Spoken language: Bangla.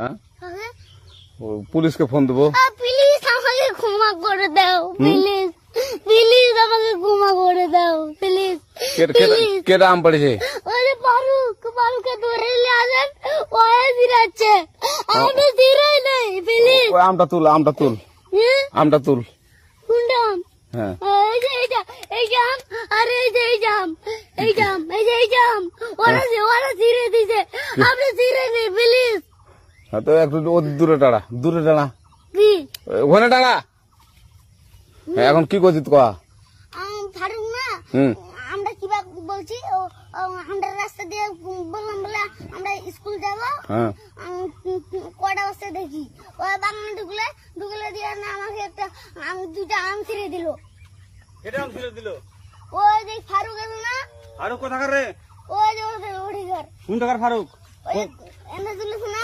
হ্যাঁ পুলিশকে ফোন দেবো। প্লিজ আমাকে ক্ষমা করে দাও, প্লিজ প্লিজ আমাকে ক্ষমা করে দাও, প্লিজ। কেটা আম পড়েছে? ওই যে ফারুককে ধরে নিয়ে আসেন, ওয়ে দিরাচ্ছে, আমি দিরাই নাই, প্লিজ। ওই আমটা তুল আমটা তুল। কোনটা আম? হ্যাঁ এই যে এই জাম, আরে এই জাম ওরা ছিঁড়ে দিছে, আপনি ছিঁড়ে নেই, প্লিজ। তো একটু দূরে টাড়া কি ওখানে টাড়া। এখন কি করছিস কয়া? ফারুক না, আমরা কিবা বলছি, আমরা রাস্তা দিয়ে বললাম বলে আমরা স্কুল যাবো, কটা বসে দেখি ওই বাগানে ঢুকলে দিয়ে না আমাকে একটা দুটা আম ছিঁড়ে দিল। ওই যে ফারুক আছে না, ফারুক কোথাকার রে? ওই যে ওঠে ঘর। কোন টাকার ফারুক? এনে দিল না।